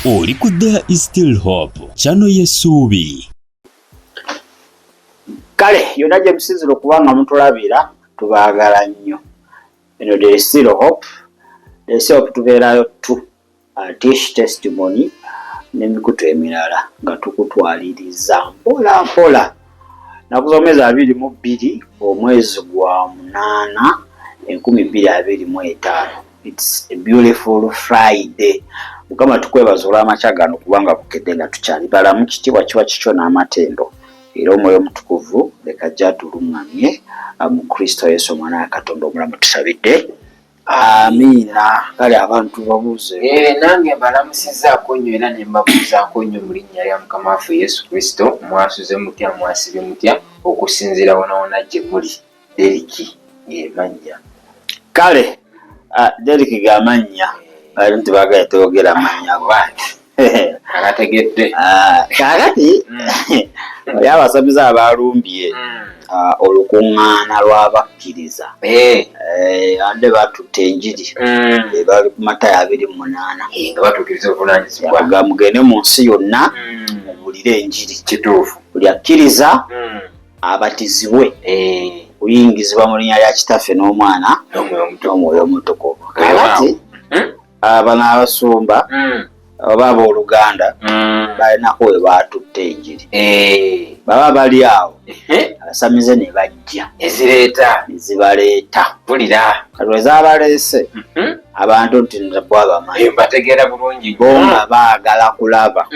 Oli ku There Is Still Hope channel y'essuubi. Kale yonna gye musinzira okubanga mutulabira tubaagala nnyo. Eno There Is Still Hope. There Is Still Hope tubeerayo teach testimony n'emikutu emirala nga tukutwaliriza mpola mpola. Nakusomeza 22 omwezi gwa 8 2025. It's a beautiful Friday. Mukama tukwebaza olw'amakya gano kubanga bukedde nga tukyali balamu kitiibwa kiba kikyo n'amatendo. Era omwoyo omutukuvu leka jja tuluŋŋamye mu Kristo Yesu omwana wa Katonda omulamu tusabidde. Amiina. Kale abantu babuuze. Nange mbalamusizzaako nnyo era ne mbabuuzaako nnyo mu linnya lya Mukama waffe Yesu Kristo. Mwasuze mutya, mwasibye mutya okusinziira wona gye muli. Deriki mannya. Kale Deriki ga mannya. Abantu baagala toogera mannya gwange. Agategedde. Kaakati oli abasamize abalumbye olukuŋŋaana lw'abakkiriza. Ande batutte enjiri. Bali ku Matayo 28. Nga batuukiriza obuvunaanyizibwa. Nga mugende mu nsi yonna mubuulire enjiri. Kituufu. Buli akkiriza abatizibwe kuyingizibwa mu linnya lya Kitaffe n'Omwana n'Omwoyo Omutukuvu. Kaakati bano abasumba oba abooluganda balinako we baatutte enjiri. Baba bali awo abasamize ne bajja nezibaleeta. Kati we zaabaleese abantu nti bwabamanyi bategeera bulungi bo nga baagala kulaba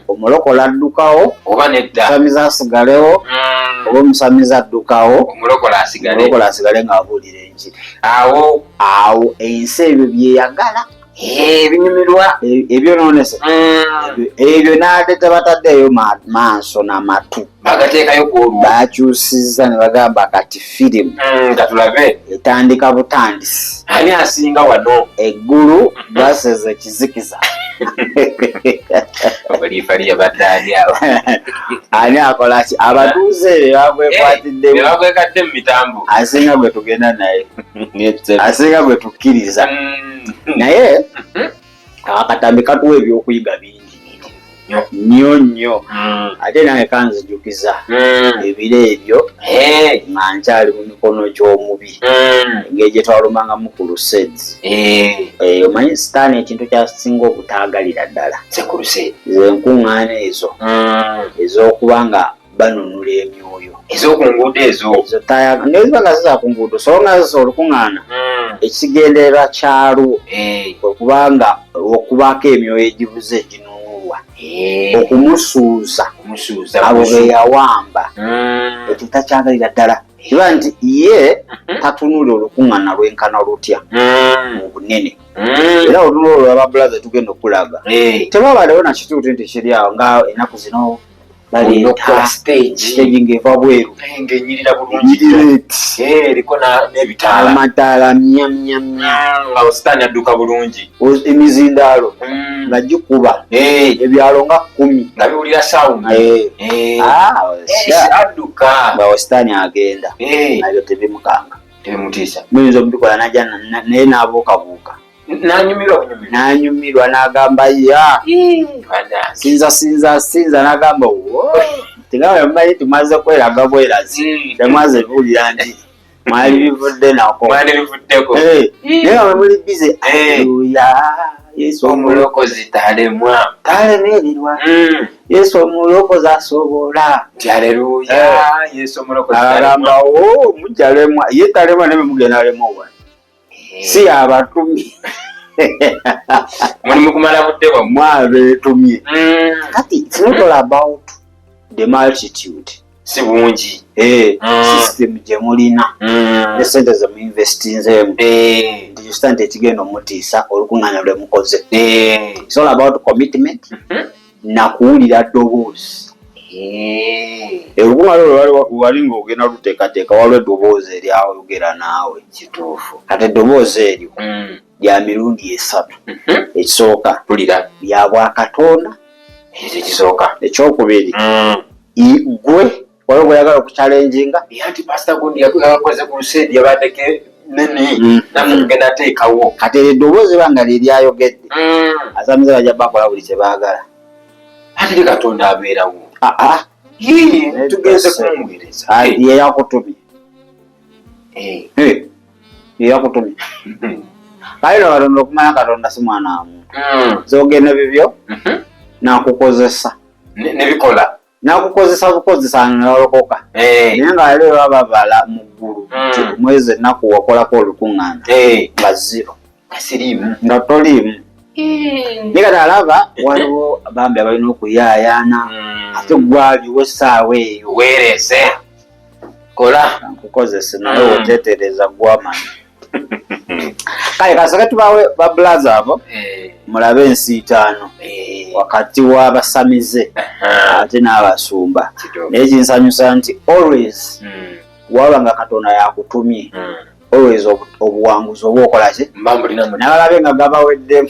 omulokola addukawo oba nedda omusamize asigalewo oba omusamize addukawo omulokola asigale ng'abuulira enjiri. Awo ensi ebyo byeyagala binyumirwa ebyo noonese ebyo n'ate tebataddeeyo maaso n'amatu bagateekayo kwolwo bakyusizza ne bagamba kati firimu katulabe etandika butandisi ani asinga wano eggulu baseze ekizikiza obaliifaliya baddaali awo ani akola ki abatuuze ebyo bagwekwatiddemu bagwekadde mu mitambo asinga gwe tugenda naye asinga gwe tukkiriza naye akatambi katuwa ebyokuyiga bingi nnyo ate nange kanzijukiza ebiro ebyo nga nkyali mu mikono gy'omubi engeri gye twalumangamu ku Crusades. Omanyi sitaani ekintu kyasinga obutaagalira ddala ze nkuŋŋaana ezo ez'okuba nga banunula emyoyo ez'okunguudo ezo neziba nga ziza ku nguudo so nga ziza olukuŋŋaana ekigendererwa kyalwo okubanga okubaako emyoyo egibuze eginunulwa okumusuuza abo be yawamba ekyo takyagalira ddala kiba nti ye tatunula olukuŋŋaana lwenkana lutya mu bunene. Era olulwo olwo ababulaza tugenda okulaga tebabalewo nakituuti nti kiri awo nga ennaku zino baleeta stage ng'eva bweru ng'enyirira bulungi eriko n'ebitaala amataala myamyamya nga sitaani adduka bulungi emizindaalo nga gikuba ebyalo nga 10 nga biwulira sawundi adduka nga sitaani agenda nabyo tebimukanga tebimutiisa muyinza omubikola najja naye n'abuukabuuka n'anyumirwa n'agamba ya sinza n'agamba tingawe mmanyi tumaze kweraga bwerazi temaze biwulira nti mwali bivudde nako naye nga muli bize aleluya Yesu omulokozi talemeerirwa Yesu omulokozi asobola nti aleluya Yesu omulokozi agamba mujalemwa ye talemwa ne mugenda alemwa wa si abatumye mulimu kumala budde bwa mwabeetumye kati it's not all about the multitude si bungi system gye mulina ne sente ze muinvestinzeemu nti nti ekigenda omutiisa olukuŋŋaana lwe mukoze. It's all about commitment na kuwulira ddoboozi. Olukuŋŋaana olwo wali ng'ogenda luteekateeka waliwo eddoboozi eryayogera naawe. Kituufu. Kati eddoboozi eryo lya mirundi 3. Ekisooka lya Bwakatonda, ekisooka. ekyokubiri gwe waliwo bweyagala okuchallenginga anti pasita gundi yakoze ku lusedi yabaddeke nene namugenda ateekawo kati eddoboozi banga lyayogedde asamize bajja bakola buli kye baagala ate Katonda abeerawo tugenze kumuweereza yeyakutumye yeyakutumye kale no Katonda okumanya Katonda si mwana wa muntu zogenda bibyo nakukozesa nebikola nakukozesa bukozesa nolokoka naye nga leero ababala mu ggulu mwezi ennaku wakolako olukuŋŋaana nga zero nga toliimu nikati alaba waliwo bambi abalina okuyaayaana ate gwaliwo essaawa eyo weereze kola nkukozese naye oteetereza gwamanyi kale kasake tubawe babulaza abo mulabe ensiitaano wakati w'abasamize ate n'abasumba naye kinsanyusa nti always waba nga Katonda yakutumye always obuwanguzi oba okolaki nabalabe nga gabaweddemu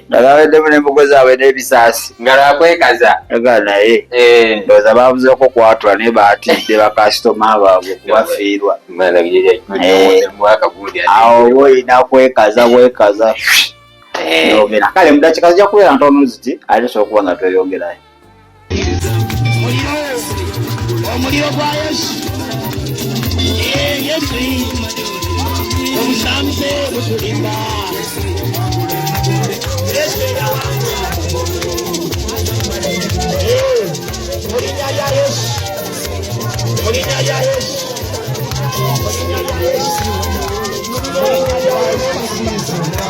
gabaweddemu n'embogo zaabwe n'ebisaasi nga lwakwekaza aga naye ndowooza babuzeeko kwatula naye baatidde bakasitoma baabwe kubafiirwa awo oba olina kwekaza bwekaza yogera kale mudakika zijja kubeera ntono ziti ate osobola okuba nga tweyongerayo omuliro gwa Yesu Yesu omusamze butulimba mulinya ya Yesu mulinya ya Yesu mulinya ya Yesu mulinya ya Yesu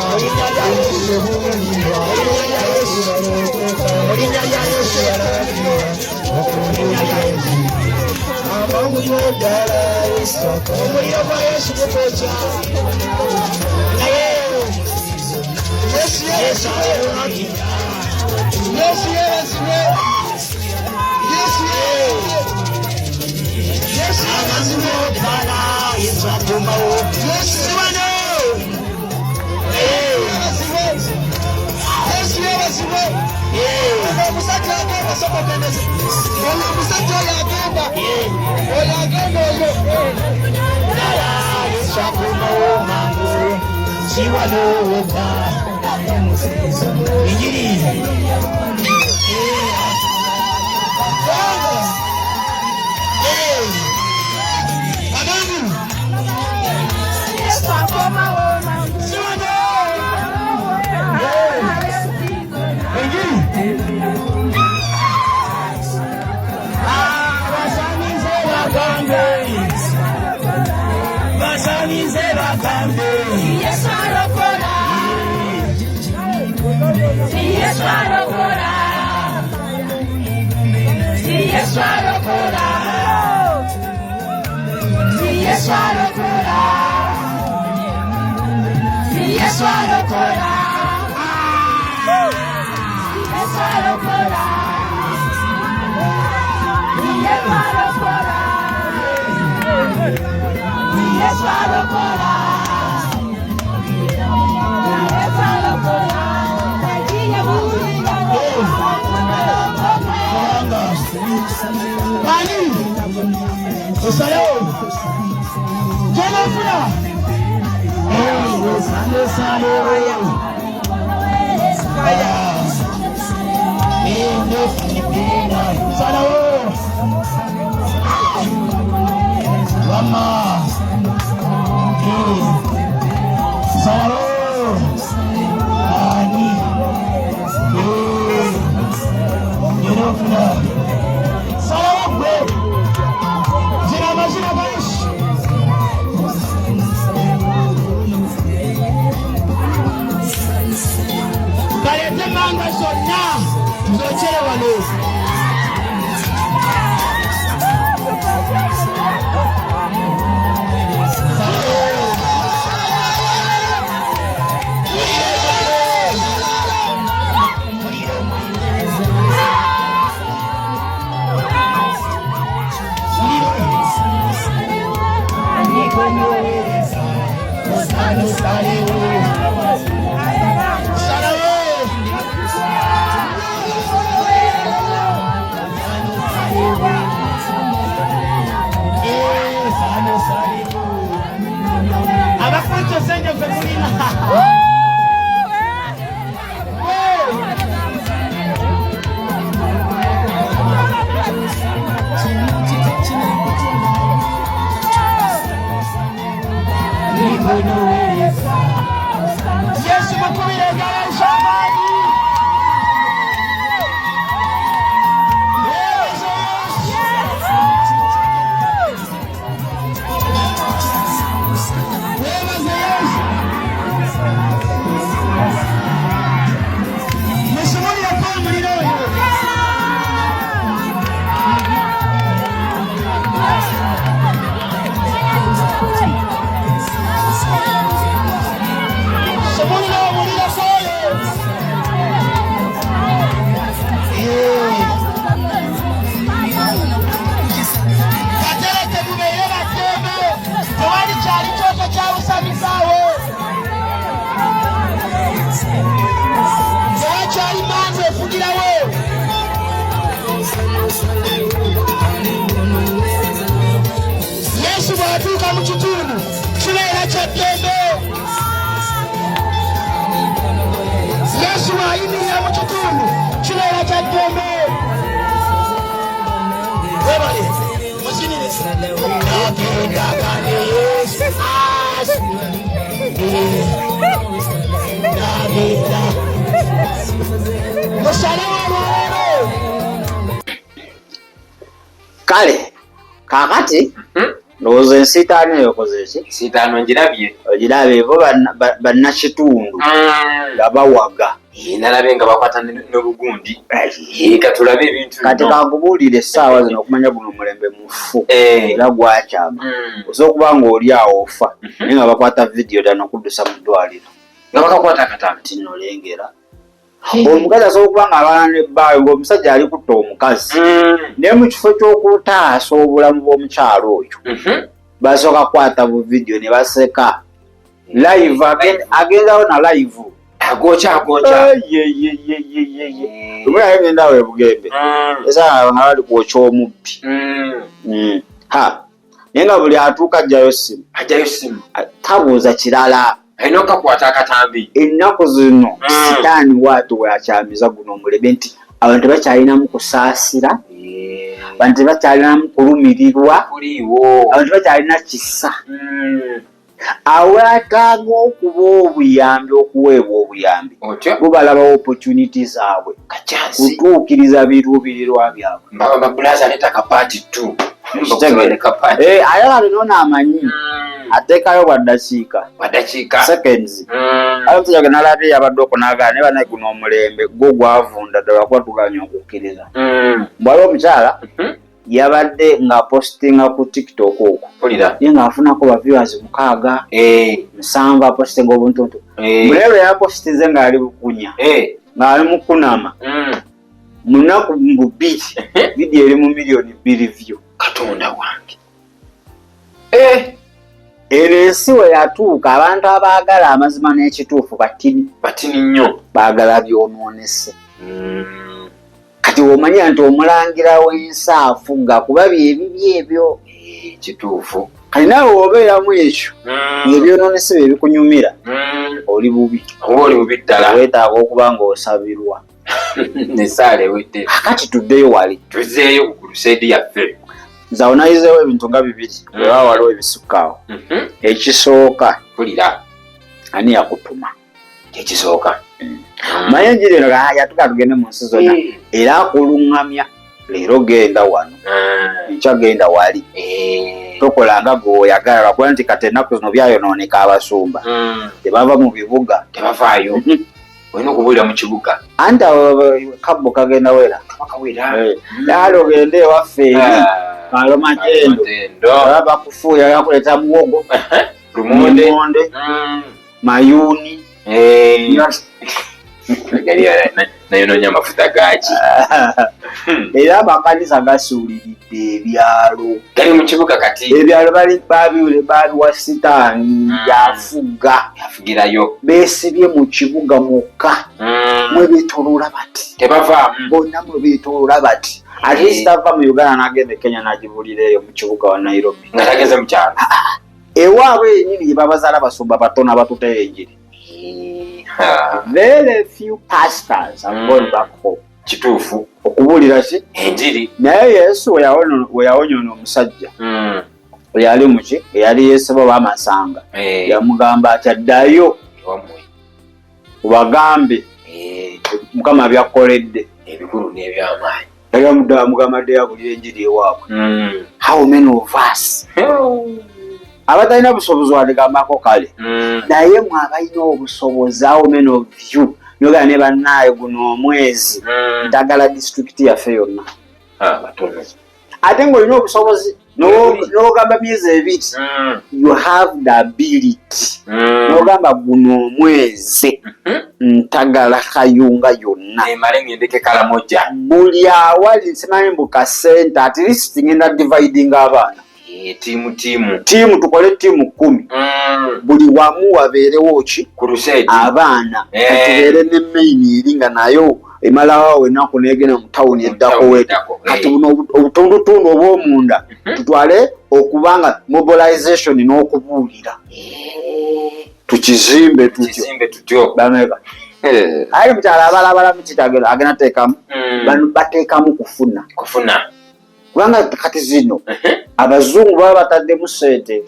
mulinya ya Yesu mulinya ya Yesu mulinya ya Yesu amangu yodala Yesu omuliro gwa Yesu gukoca naye Yesu Yesu Yesu Yesu amazima odala Yesu akumbawo Yesu bano Yesu yabasibo omusajja agenda sokokendese omusajja oyo agenda oyo dala Yesu akumbawo mangu siwanowoka injiri senge fekulina. Yesu mukubire ngala shamani. Yesu bwatuuka mu kitundu kibeera kya ddembe. Yesu bw'ayimirira mu kitundu kibeera kya ddembe. Webale muzinire nagendagane Yesu nagenda musalawo olwaleero. Kale kakati ndowooza ensitaano eyo okoze ki? Ensitaano ngirabye. Ogirabye bo bannakitundu nga bawaga. Nalabye nga bakwata n'obugundi. Ka tulabe ebintu kati kankubuulire essaawa zino okumanya guno omulembe mufu era gwakyama. Osobola okuba ng'oli awo ofa naye nga bakwata vidiyo ddala n'okuddusa mu ddwaliro nga bakakwata akatanda. Tinolengera omukazi asobola okuba ng'abaana n'ebbaawe ng'omusajja ali kutta omukazi naye mu kifo ky'okutaasa obulamu bw'omukyalo oyo basooka kukwata bu vidiyo ne baseka live agendawo na live agoocha omulayo ngenda we bugembe esa nga bali kwokya omubbi naye nga buli atuuka ajjayo simu tabuuza kirala alina okakwata akatambi. Ennaku zino sitaani waatu weakyamiza guno omulebe nti abantu tebakyalinamu kusaasira, abantu tebakyalinamu kulumirirwa, abantu tebakyalina kisa. Awataaga okuba obuyambi okuweebwa obuyambi bo balabawo opportunity zaabwe kutuukiriza biruubirirwa byabwe. Babulaza letaka paati tu ayala lino n'amanyi ateekayo bwaddakiika seconds amusajja ge nalabye yabadde okunaagala naye banaye guno omulembe gwo gwavunda ddala kuba tuganya okukkiriza. Bwali omukyala yabadde ng'apostinga ku TikTok okwo ye ng'afunako ba viewers 6-7 apostinga obuntuntu. Mulebe yapostinze ng'ali bukunya ng'ali mu kunama mu nnaku 2 vidiyo eri mu miliyoni 2 view. Katonda wange eno ensi we yatuuka abantu abaagala amazima n'ekituufu batini nnyo baagala byonoonese. Kati omanya nti omulangira w'ensi afuga kuba byebibi ebyo kituufu. kati naawe obeeramu ekyo ng'ebyonoonese bye bikunyumira oli bubi ddala weetaaga okuba ng'osabirwa. Nesaala ewedde kati tuddeyo wali tuzeeyo ku kuruseedi yaffe. nze awo nayizeewo ebintu nga 2 weba waliwo ebisukkaawo. Ekisooka pulira ani yakutuma ekisooka manye njiri eno yatuka tugende mu nsi zonna era akuluŋŋamya leero genda wano enkya genda wali tokolanga gweoyagala lwakuba nti kati ennaku zino byayonooneka abasumba tebava mu bibuga tebavaayo olina okubuulira mu kibuga anti kabbo kagenda wera yaali ogende ewaffe eri Kalomagendo bakufuuya yakuleeta muwogo lumonde mayuuni nayononya amafuta gaki era amakanisa gasuuliridde ebyalo gali mu kibuga kati ebyalo babiwa sitaani yafugirayo beesibye mu kibuga mwokka mwe beetoloola bati tebavaamu bonna mwe beetoloola bati at least ava mu Uganda n'agenda e Kenya n'agibulira eyo mu kibuga wa Nairobi nga tageze mu kyalo ewaabwe yennyini gye babazaala basumba batono abatuteyo enjiri. Very few pastors have gone back home. Kituufu. Okubuulira ki? Enjiri. Naye Yesu we yawonya ono omusajja. Eyali muki? Eyali yeesibwa b'amasanga. Yamugamba ati addayo ubagambe Mukama byakkoledde ebikulu n'ebyamaanyi. Yali amugamba addeyo abulira enjiri ewaabwe. How many of us? Abatalina busobozi wadigambako kale. Naye mwe abalina obusobozi, how many of you nogala ne bannaaye guno omwezi ddagala disitulikiti yaffe yonna. Ate ng'olina obusobozi n'ogamba myezi ebiri, you have the ability n'ogamba guno omwezi ntagala kayunga yonna emale ngendeke Karamoja. buli awali simanyi mbuka sente at least ngenda dividing abaana tiimu tukole tiimu 10 buli wamu wabeerewo ki abaana katubeere ne main eri nga nayo emalawo ennaku negenda mu tawuni eddako wetu kati buno obutundutundu obw'omunda tutwale okubanga mobilization n'okubuulira tukizimbe tutyo bameka ayi mukyala abalabala mukitagera agenda teekamu bateekamu kufuna kubanga kati zino abazungu baba bataddemu sente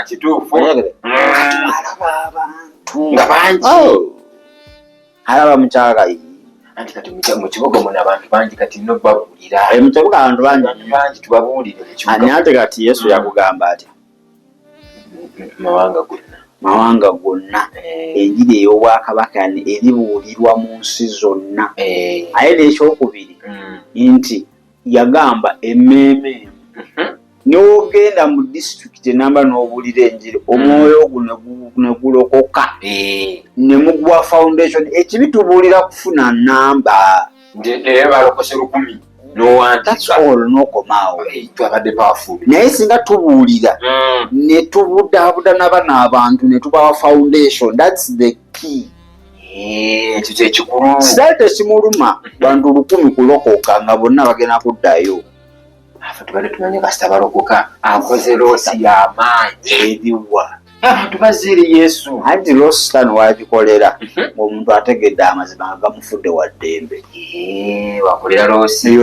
kituufu alaba abantu nga bangi alaba mukyala anti kati mu kibuga muno abantu bangi kati nno babuulira mu kibuga abantu bangi tubabuulire ani ate kati Yesu yakugamba atya mawanga gonna enjiri ey'obwakabaka eribuulirwa mu nsi zonna aye n'ekyokubiri nti yagamba emmeeme n'ogenda mu disitulikiti enamba n'obuulira enjiri omwoyo ne gulokoka ne muguwa foundation ekibi tubuulira kufuna namba naye balokose 10 n'okomaawo naye singa tubuulira ne tubudaabuda n'abana abantu ne tubawa foundation, that's the key. Ekyo kyekikulu. Sitaali tekimuluma bantu 10 kulokoka nga bonna bagenda kuddayo. Afa tubadde tumanye kasita balokoka akoze loosi y'amaanyi eriwa abantu baziire Yesu anti loosi tano wagikolera ng'omuntu ategedde amazima nga gamufudde wa ddembe wakolera loosi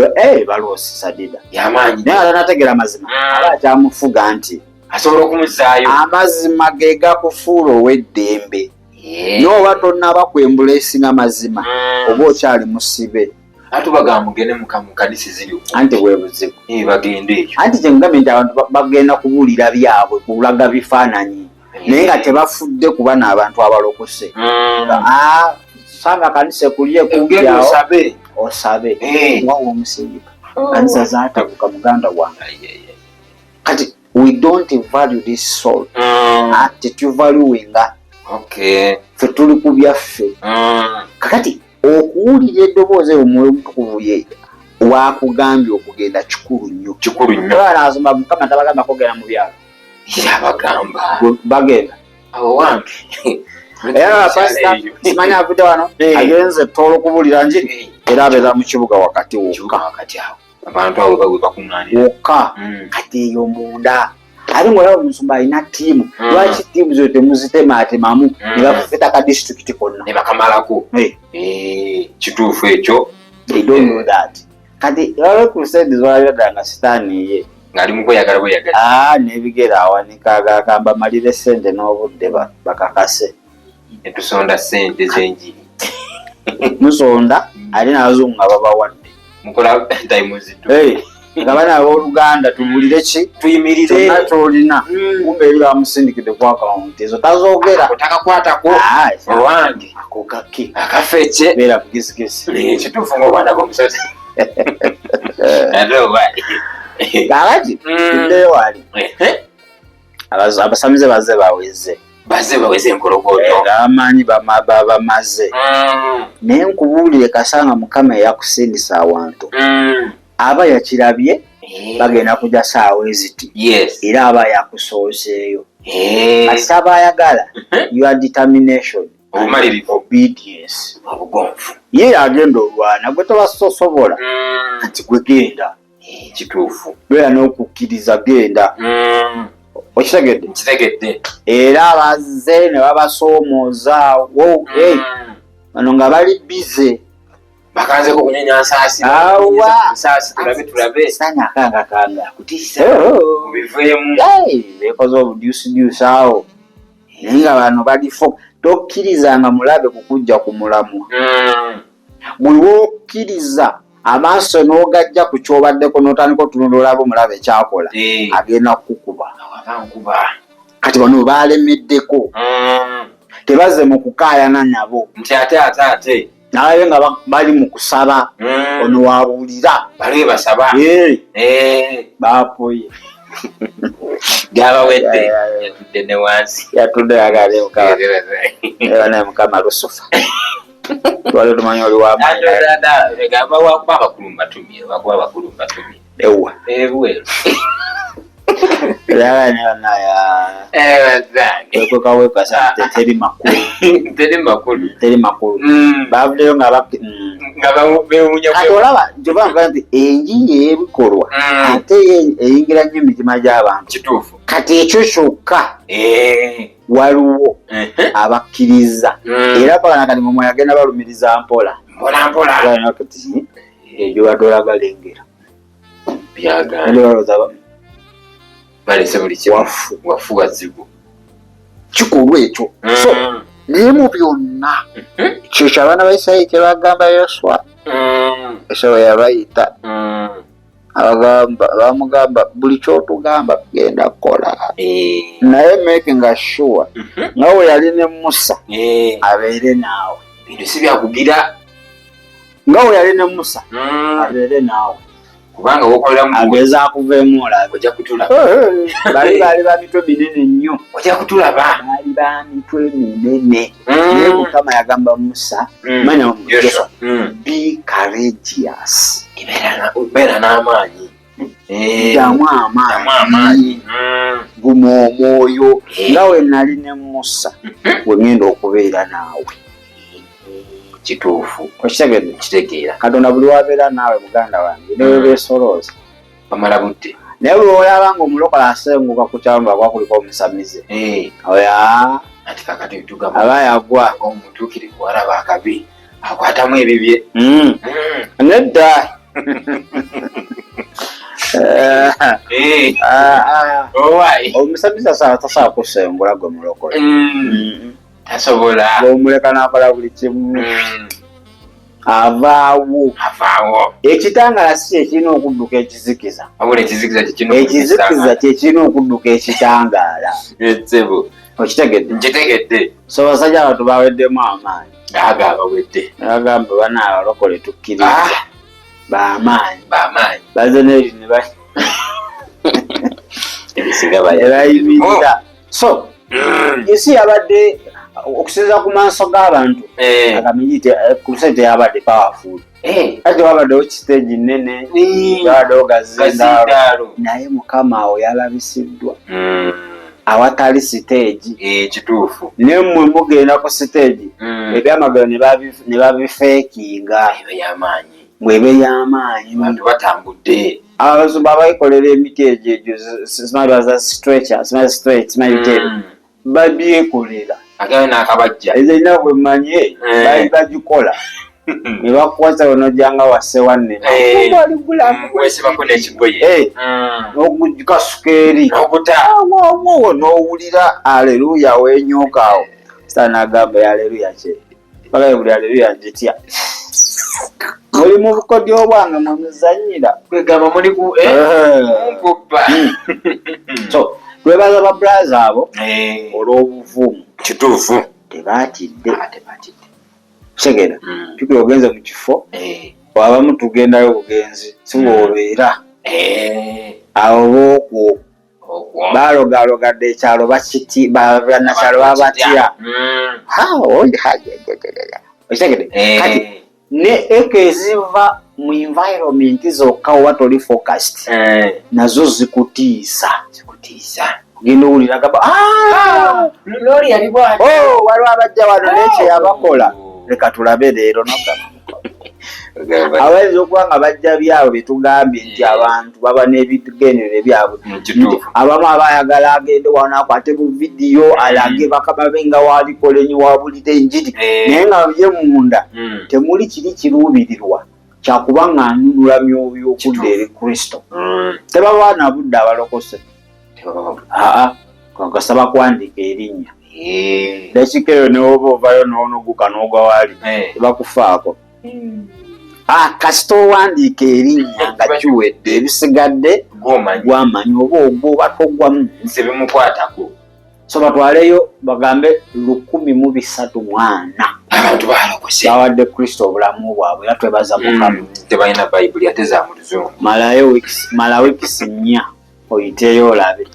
baloosi sadida y'amaanyi naye alanategera amazima aba akyamufuga nti asobola okumuzaayo amazima ge gakufuula ow'eddembe n'oba tonnaba kwembula esinga mazima oba okyali musibe atubagamba mugende mu kanisa ziri anti bwe buzibu bagende ekyo anti kyengambye nti abantu bagenda kubuulira byabwe kulaga bifaananyi naye nga tebafudde kuba n'abantu abalokose sanga kanisa ekuliye kumpiawo osabe wawa omusindika kanisa zaatabuka muganda wange kati we don't value this soul ate tuvaluinga ffe tuli ku byaffe kakati okuwulira eddoboozi omwoyo omutukuvu ye wakugambye okugenda kikulu nnyo naazimba mukama tabagamba kogenda mu byalo yabagamba bagenda awo wange era pasita simanyi avudde wano agenze toolo okubuulira njiri era abeera mu kibuga wakati wokka abantu abo bawe bakuŋŋaanira wokka kati eyo munda ate ng'olaba omusumba alina ttiimu lwaki ttiimu zo temuzitematemamu ne bafufeta ka disitulikiti konna ne bakamalako kituufu ekyo they don't know that kati waliwo crusade zwalabira nga sitaani ye ng'ali mu bweyagala n'ebigere awanika agakamba malire sente n'obudde bakakase ne tusonda sente z'enjiri musonda ate n'abazungu nga babawadde mukola dayimuzitu nga bana abooluganda tubuulire ki tuyimirire tonna kyolina kumbe eri bamusindikidde ku akawunti ezo tazoogera otakakwatako owange ako kake akafece beera bugesigesi kituufu ng'obwana b'omusozi kakati tuddeyo wali abasamize baze baweze enkologoto ng'amaanyi bamaze naye nkubuulire kasanga mukama eyakusindisa awantu aba yakirabye bagenda kujja saawa eziti era aba yakusooseeyo kati aba ayagala your determination obedience obugonfu ye agenda olwana gwe tobasobola kati gwe genda kituufu beera n'okukkiriza genda okitegedde Nkitegedde. Era bazze ne babasoomooza wo bano nga bali bize bakanzeko kunyenya nsaasi nsaasi tulabe sanya kanga kutiisa biveemu bekoze obudyusidyusi awo naye nga bano balifo tokkirizanga mulabe kukujja ku mulamwa bwe wokkiriza amaaso n'ogajja ku kyobaddeko n'otandika otunula olaba omulabe ekyakola agenda kukukuba kati bano baalemeddeko tebazze mu kukaayana nabo nti ate naye nga bali mu kusaba ono wabuulira bali basaba baapoye gabawedde yatudde ne wansi yatudde yagaleebanaye mukama lusufa twali tumanyi oli wamaanyigabawakuba abakulu mbatumye bakuba abakulu mbatumye ewa ebweru teri makulu bavuddeyo kati olaba kyovanva nti enjiri ebikolwa ate eyingira nnyo emitima gy'abantu kituufu kati ekyo kyokka waliwo abakkiriza era pala kati mumwe agenda balumiriza mpola kati egyo badolagalengira balese buli wafu wazibu kikolwa ekyo so naye mu byonna kyekyo abaana ba Isirayiri kye bagamba Yoswa Yoswa yabayita bamugamba buli kyotugamba tugenda kukola naye making sure nga we yali ne Musa abeere naawe bintu si byakugira nga we yali ne Musa abeere naawe kubanga wokolera ageza akuveemu olabe ojja kutulaba baali ba mitwe minene nnyo ojja kutulaba baali ba mitwe minene naye Mukama yagamba Musa manya Yoswa be courageous beera n'amaanyi jamu amaanyi guma omwoyo nga we nali ne Musa we ngenda okubeera naawe kituufu okitegedde kitegeera Katonda buli wabeera naawe muganda wange newe beesolooza bamala budde naye buli olaba nga omulokola asenguka ku kyalo nga kwakuliko omusamize oya ati kakati tugamba aba yagwa omutuukirivu alaba akabi akwatamu ebibye nedda omusamize tasobola kusengula gwe mulokole tasobola omuleka n'akola buli kimu avaawo ekitangala si ekirina okudduka ekizikiza ekizikiza kyekirina okudduka ekitangaala okitegedde so basajja abantu baweddemu amaanyi agamba bana abalokole tukkiriza bamaanyi baze neri nebayimirira so isi yabadde okusinza ku maaso g'abantu akamiyite kuruse teyabadde powerful ate wabaddewo kistage nnene yabaddewo gazindaalo naye Mukama awo yalabisiddwa awatali stage kituufu nemmwe mugenda ku stage ebyamagalo ne babifeekinga mwebe y'amaanyi bantu batambudde abazumba abayikolera emiti egyo simaza stretch babyekolera agayo n'akabajja ezo erina bwe mmanye bali bagikola ne bakwasa onojjanga wase wanne wesibako n'ekigoye n'okukasuka eri n'owulira aleluya wenyuka awo sita n'agamba aleluya kye bagaye buli aleluya njitya muli mu bukodyo bwange mumuzanyira kwegamba muli mukubba so twebaza babulaza abo olw'obuvumu kituufu tebaatidde segera tukira ogenze mu kifo abamu tugendayo bugenzi si bw'obeera abo bookwo balogalogadde ekyalo bannakyalo babatya okitegedde kati ne eka eziva mu environment zokka oba toli focused nazo zikutiisa genda owulira gamba waliwo abajja wano nekye yabakola leka tulabe leero Aweza okuba nga bajja byabwe betugambye nti abantu baba n'ebigendererwa byabwe. Abamu abayagala agende wano akwate mu vidiyo alage bakama be nga walikolenyi wabulira enjiri naye nga bye munda temuli kiri kiruubirirwa kyakuba nga anunula myoyo okudda eri Kristo. Tebaba na budde abalokose. Kagasaba kuwandiika erinnya. Lekikeyo newoba ovayo n'onoguka n'ogwa wali tebakufaako. Kasita owandiika erinnya nga kiwedde ebisigadde gwamanyi oba ogwo oba togwamu sebimukwatako. So batwaleyo bagambe 134 abantu balokose bawadde Kristo obulamu bwabwe era twebaza Mukama. Tebalina Bayibuli ate za mu Luzungu. Mala wiikisi 4 oyiteyo olabe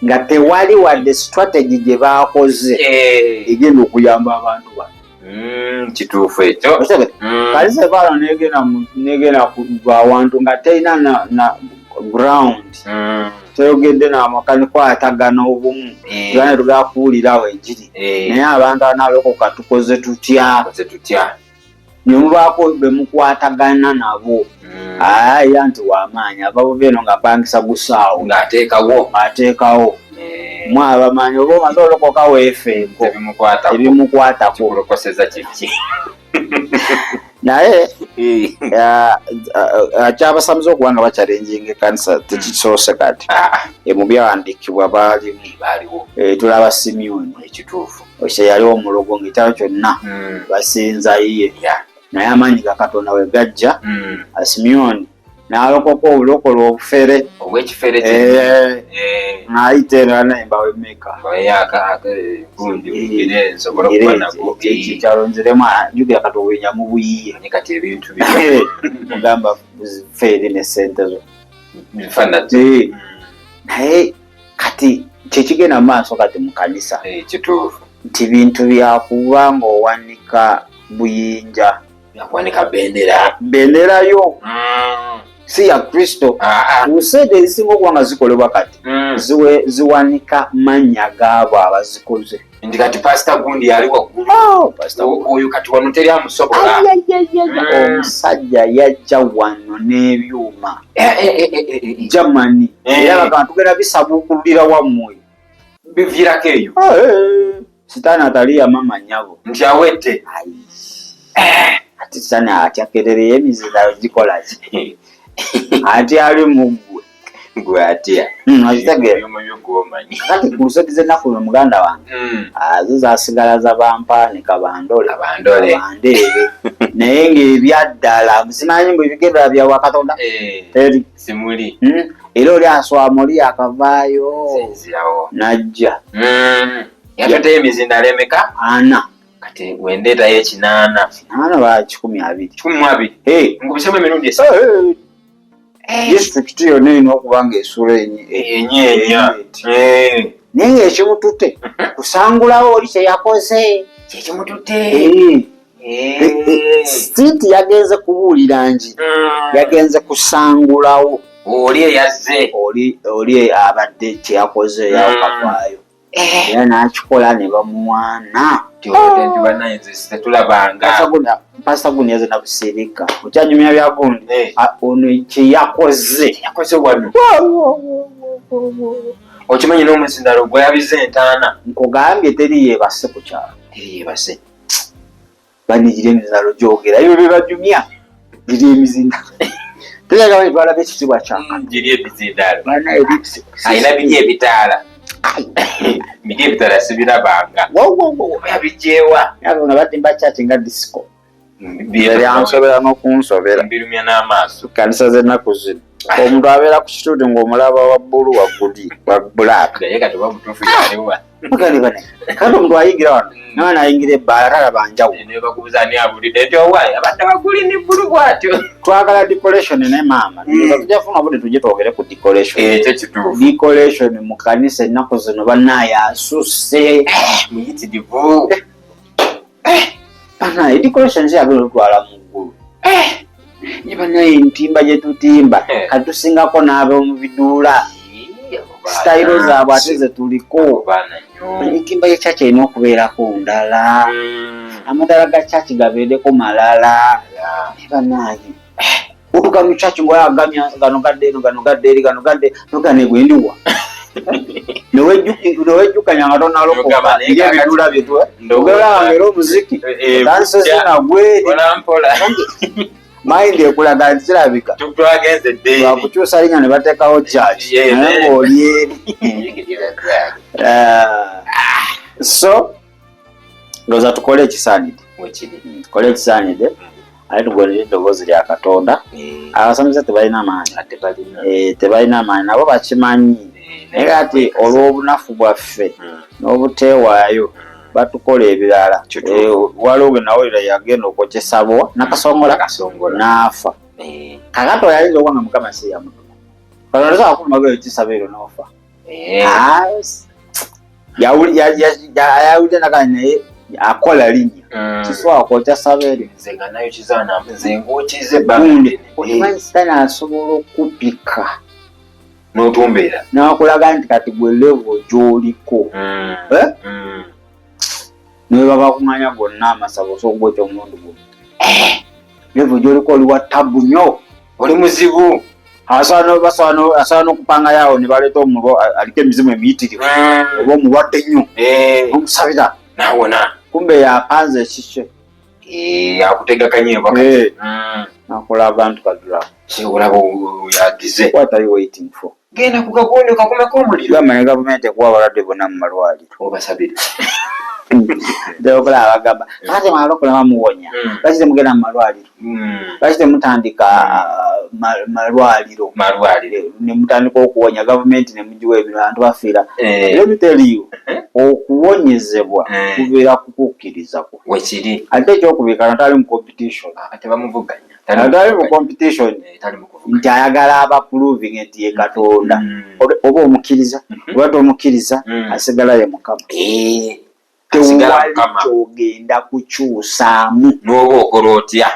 nga tewali wadde strategy gye baakoze egenda okuyamba abantu bano. Kituufu ekyo. Kalisa balo negenda kuva awantu nga terina na ground. Teyogedde n'amakanikwatagana obumu gane tugakuwulirawo enjiri naye abantu anaaloko katukoze tutya ne mubaako bemukwatagana nabo aya nti wamaanyi abavubi eno nga pangisa gusaawo ng'ateekawo mwabamanyi oba omaze olokoka weefeeko ebimukwatako naye akyabasamuza okuba nga bakyalenjinga ekanisa tekisoose kati mu byawandiikibwa baaliwo tulaba Simyoni ekituufu ekyo yali omulogo ng'ekitalo kyonna basinza ye naye amaanyi ga Katonda we gajja Simyoni n'alokoka obulokole obufere obw'ekifere n'ayita eno naye mbawemeka kyalonzeremu njugira kati obwenya mu buyiye kati ebintu mugamba feere ne sente zo naye kati kyekigenda mu maaso kati mu kanisa kituufu nti bintu byakuba ng'owanika buyinja yakuwanika benderayo si ya Kristo. Usaide ezisinga okuba nga zikolebwa kati ziwanika mannya g'abo abazikoze. Ndi kati pasita gundi yali waggulu oyo kati wano teri amusobola. Omusajja yajja wano n'ebyuma Germany era nga tugenda bisabuukulira wammwe biviirako eyo sitaani atali yamama nnyabo nti awedde ati sitaani atyakerere emizindalo gikola ki ati ali muggwe gwe atya kati ku lusoti z'ennaku lwe muganda wange zo zasigala za bampaane kabandole bandeebe naye ng'ebyaddala musimanyi mbu ebigendera byawa Katonda eri simuli era oli aswama oli akavaayo najja yatateyo emizindalo emeka 4 kati wendeetayo 8 ba 12 ngubisemu emirundi disitulikiti yonna erina okuba ng'esula enyeenya naye ng'ekimututte kusangulawo oli kyeyakoze kyekimututte sitiiti yagenze kubuulira nji yagenze kusangulawo oli eyazze oli abadde kyeyakoze yakavaayo era n'akikola ne bamuwaana pasita gundi yaze nabusirika okyanyumya bya gundi ono kyeyakoze wano okimanyi n'omuzindalo gwe yabize entaana nkugambye teri yeebase ku kyalo yeebase banigira emizindalo gyogera ebyo bebajumya giri emizindalo tegagaba nitwalaga ekitibwa giri emizindalo ayina biri ebitaala biri ebitaala sibirabanga yabijjeewa nga batimba kyaki nga disco byansobera n'okunsobera mbirumya n'amaaso kanisa z'ennaku zino omuntu abeera ku kituuti ng'omulaba wa bbulu wa black naye kati oba mutuufu yaliwa kandi omuntu ayingira wano nawe nayingira ebbaala talaba njawo nebakubuza ani abulidde nti owaye abadde baguli ni bbulu bwatyo twagala decoration ne maama tujafuna budde tujje twogere ku decoration ekyo kituufu decoration mu kanisa ennaku zino bannaaye asusse muyitirivu bannaaye decoration ziyagala otwala mu ggulu nye bannaaye entimba gye tutimba katusingako n'ab'omu biduula sitayiro zaabwe ate ze tuliko entimba y'ekyaki erina okubeerako ndala amadala ga kyaki gabeereko malala banaye otuka mu church ngo yagamya gano gadde nogane gwendiwa nowejjukanya nga tonalokoka ebitula byetu ndogera ngero omuziki danse zinagweri mind ekulaga ntirabika bakukyusa linnya ne bateekawo church naye ng'oli so ndowooza tukole ekisaanidde ate tugondere eddoboozi lya Katonda. Abasamize tebalina maanyi nabo bakimanyi naye kati olw'obunafu bwaffe n'obuteewaayo batukola ebirala. Waliwo gwe nawulira yagenda okwokesa bwa nakasongola n'afa. Kakati oyayinza okuba nga Mukama si yamutuma Katonda sobola kukumaga ekisaba ebyo n'ofa. Yawulira nakati naye akola linnya kisobola kwokya saba eryo omanyi Sitaani asobola okupika n'otumbeera n'akulaga nti kati gwe levo gy'oliko naye baba kumanya gonna amasabo osobola okugwekya omulondo gwo levo gy'oliko oli wa tabu nnyo, oli muzibu. asobola n'okupanga yawo ne baleeta omulwo aliko emizimu emiyitirivu oba omulwadde nnyo omusabira nawona kumbe yapanze ekikye akutega kanyeebwa nakulaga nti kadula olaba yagize. What are you waiting for? Genda ku kakondo kakomeko omuliro. Gamba ne gavumenti ekuwa abalwadde bonna mu malwaliro obasabire okola abagamba ate mwalokola bamuwonya lwaki temugenda mu malwaliro, lwaki temutandika malwaliro ne mutandika okuwonya gavumenti ne mugiwa ebintu abantu bafiira. Let me tell you, okuwonyezebwa kubeera kukukkiriza kwo wekiri. ate ekyokubika natali mu competition, tebamuvuganya natali mu competition nti ayagala abaproving nti ye Katonda. Oba omukkiriza oba tomukkiriza asigala ye Mukama. Tewali kyogenda kukyusaamu n'oba okola otya.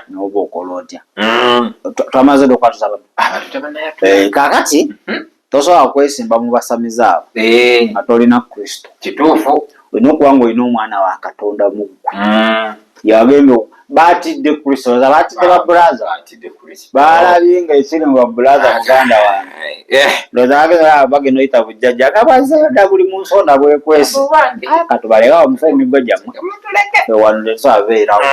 Twamaze okwatusaba kakati tosobola kwesimba mu basamiza abo nga tolina Kristo. Kituufu. Olina okuba ng'olina omwana wa Katonda mu ggwe. Yagenda baatidde Kristo, baatidde babulaza baalabye nga ekiri mu babulaza muganda wange ndowooza bagenda oyita bujjajja gabazaada buli mu nsonda bwekwesi katubaleka omufa emiggo gyammwe ewanule so abeerawo.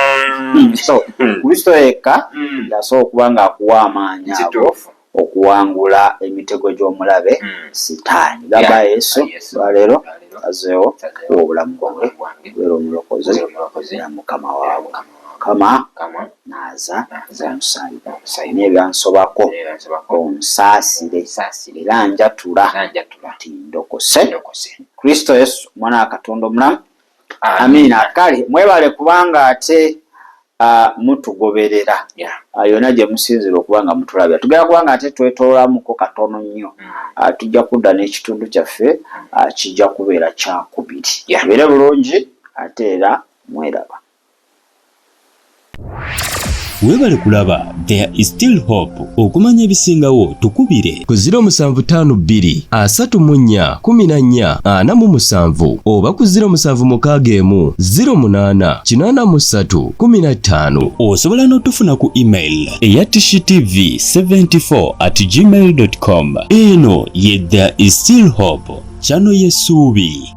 So Kristo yekka yasobola okuba ng'akuwa amaanyi ago okuwangula emitego gy'omulabe Sitaani. Gamba Yesu lwaleero azeewo kuwa obulamu bwawe beera omulokozi na Mukama waabwe. Kama naza omusaayi n'ebyansobako onsaasire era njatula tindokose. Kristo Yesu mwana wa Katonda omulamu. Amiina. Kale mwebale kubanga ate mutugoberera yonna gye musinzira okuba nga mutulabya. Tugenda kubanga ate twetoolamuko katono nnyo. Tujja kudda n'ekitundu kyaffe kijja kubeera kyakubiri. Mubeere bulungi ate era mweraba. Weebale kulaba There is Still Hope. Okumanya ebisingawo tukubire ku 0752 34 14 47 oba ku 0761 08 83 15. Osobola n'otufuna ku email eya tshitv74@gmail.com. Eno ye There is Still Hope, channel y'essuubi.